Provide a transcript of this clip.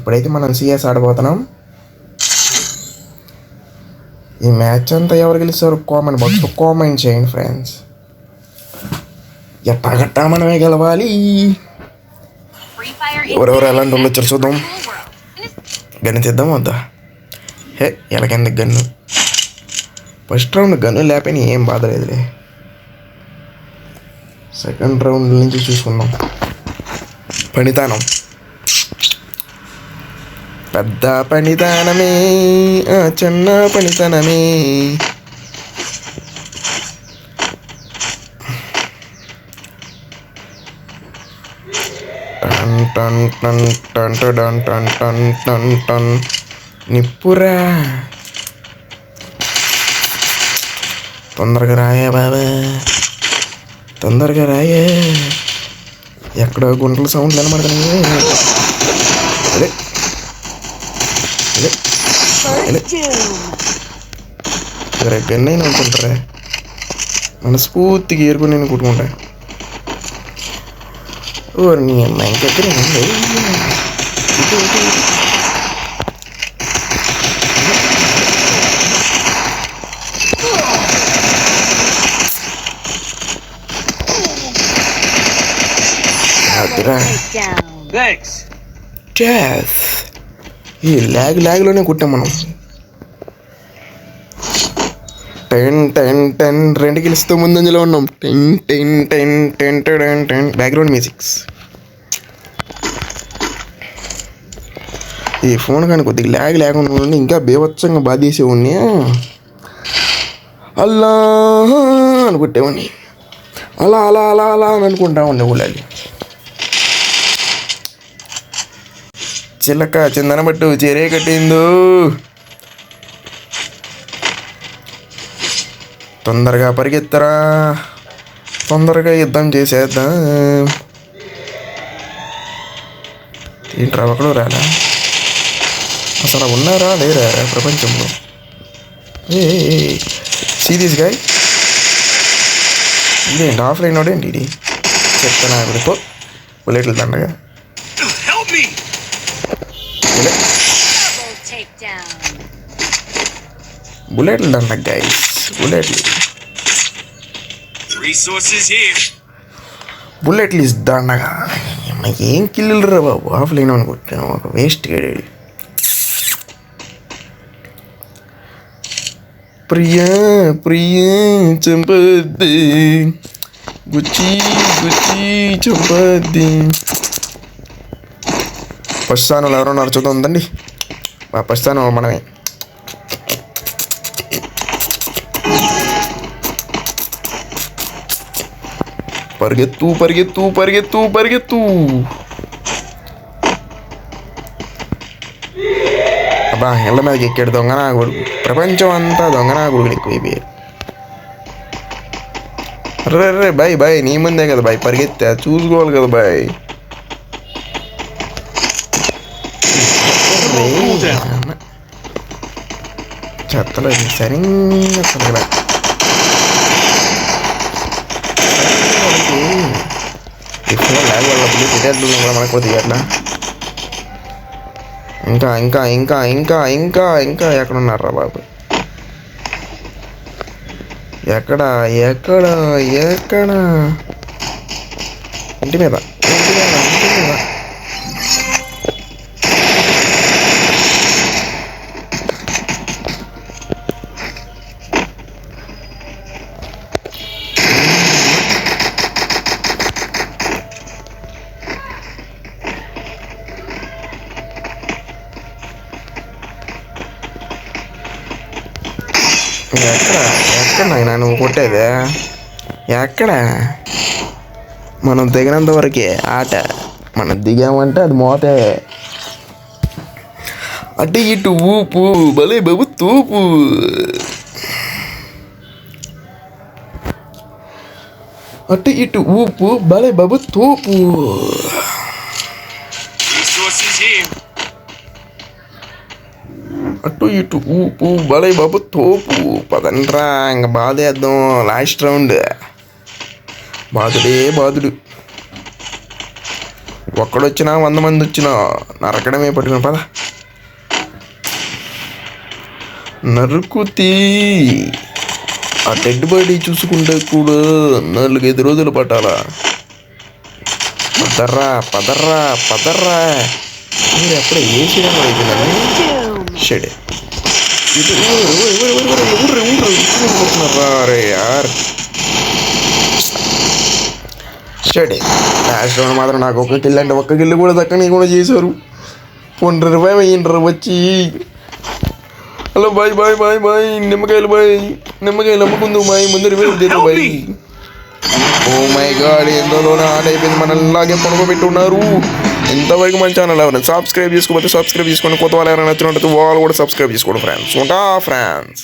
ఇప్పుడైతే మనం సిఎస్ ఆడబోతున్నాం. ఈ మ్యాచ్ అంతా ఎవరు గెలుస్తారు కామెంట్ బాక్స్లో కామెంట్ చేయండి ఫ్రెండ్స్. ఎట్టగట్టా మనమే గెలవాలి. ఎవరెవరు ఎలాంటి వాళ్ళు వచ్చారు చూద్దాం. గన్ను తెద్దాం వద్దా? హే ఎలాగైంది గన్ను. ఫస్ట్ రౌండ్ గన్ను లేకపోయినా ఏం బాధ లేదులే. సెకండ్ రౌండ్ నుంచి చూసుకుందాం. పనితానం పెద్ద పనితనమే, చిన్న పనితనమే. టన్ టన్ టన్ టన్ టన్ టన్ టన్ టన్ టన్ నిప్పురా. తొందరగా రాయే బాబా, తొందరగా రాయే. ఎక్కడో గుంటల సౌండ్ కనబడుతున్నాయి. అదే సరే గన్ అయినా అనుకుంటారా, మనస్ఫూర్తిగా ఏరుకుని నేను కుట్టుకుంటా. ఓరి నీ అమ్మాయి ఇంకెక్కడ ఈ ల్యాగ్లోనే కుట్టాం మనం. 10 2 గెలుస్తూ ముందంజలో ఉన్నాం. 10 బ్యాక్గ్రౌండ్ మ్యూజిక్స్. ఈ ఫోన్ కానీ కొద్దిగా ల్యాగ్ లేకుండా ఉండి ఇంకా బేవచ్చంగా బాధేసేవాడిని. అల్లా అనుకుంటేవాడిని, అలా అలా అలా అలా అని అనుకుంటా ఉండే ఊళ్ళని. చిల్లక చిందన పట్టు చెరే కట్టిందో. తొందరగా పరిగెత్తరా, తొందరగా యుద్ధం చేసేద్దాం. ఏంట్రా ఒకడు రాలా? అసలు ఉన్నారా లేరా ప్రపంచంలో? ఏ సీరియస్ గా ఇదేంటి ఆఫ్లైన్ వాడేంటి? ఇది చెప్తానా ఇప్పుడు బుల్లెట్లు దండగా. బుల్లెట్లు దండ గైస్, బుల్లెట్లు బుల్లెట్లు దండగా. ఏం కిల్లులు రా బాబు, ఆఫ్లైన్ అనుకుంటాను. ఒక వేస్ట్ గడేది. ప్రియా ప్రియా చంపద్ది, గుచ్చి గుచ్చి చంపద్ది. పశ్చానులు ఎవరో నడుచుతూ ఉందండి. మా పశ్చాను మనమే. పరిగెత్తు పరిగెత్తు పరిగెత్తు పరిగెత్తు. అబ్బా ఇళ్ళ మీదకి ఎక్కాడు దొంగ నా కొడుకు. ప్రపంచం అంతా దొంగ నా కొడుకులు ఎక్కువైపోయారు. రే బాయ్ బాయ్, నీ ముందే కదా బాయ్ పరిగెత్తా, చూసుకోవాలి కదా బాయ్. చెత్తలో సరిగ్గా సరిగ్గా ఎక్కువ ల్యాగ్ వల్ల తిట్టేద్దు కూడా మనకు కొద్దిగా అట్లా. ఇంకా ఇంకా ఇంకా ఇంకా ఇంకా ఇంకా ఎక్కడున్నారా బాబు? ఎక్కడ ఎక్కడ ఎక్కడ? ఇంటి మీద ఇంటి మీద ఇంటి మీద. ఎక్కడ ఎక్కడ నాయనా నువ్వు కొట్టేదే? ఎక్కడ? మనం దిగినంత వరకే ఆట. మనం దిగామంటే అది మోతే. అటు ఇటు ఊపు భలే బాబు తూపు. అటు ఇటు ఊపు భలే బాబు తూపు. అటు ఇటు ఊపు భలే బాబు తోపు. పదండ్రా ఇంకా బాధేద్దాం. లాస్ట్ రౌండ్ బాధుడే బాధుడు. ఒక్కడొచ్చినా 100 మంది వచ్చినా నరకడమే పట్టుకుని పద నరుకుతీ. ఆ డెడ్ బాడీ చూసుకుంటే కూడా 4-5 రోజులు పట్టాలా. పదర్రా పదర్రా పదర్రా. మీరు ఎప్పుడే వేసేయడం కూడా అయిపోయిందండి. షడే అరే యార్ షడే. లాస్ట్ రౌండ్ మాత్రం నాకు ఒక్క కిల్ అంటే ఒక్క కిల్లు కూడా దక్కని కూడా చేశారు. 20 రూపాయలు అయ్యిండ్రు వచ్చి. హలో బాయ్ బాయ్ బాయ్ బాయ్. నిమ్మకాయలు బాయ్. నిమ్మకాయలు అమ్ముకుందు బాయ్. ముందు రివైవ్ చేద్దాం బాయ్. ఓ మై గాడ్ ఎందులోనే ఆట అయిపోయింది. మనల్ని ఇలాగే పడుకోబెట్టున్నారు. ఇంతవరకు మన ఛానల్ ఎవరైనా సబ్స్క్రైబ్ చేసుకోకపోతే సబ్స్క్రైబ్ చేసుకోండి. కొత్త వాళ్ళు ఎవరైనా నచ్చినట్టు వాళ్ళు కూడా సబ్స్క్రైబ్ చేసుకోండి ఫ్రెండ్స్. ఉంటా ఫ్రెండ్స్.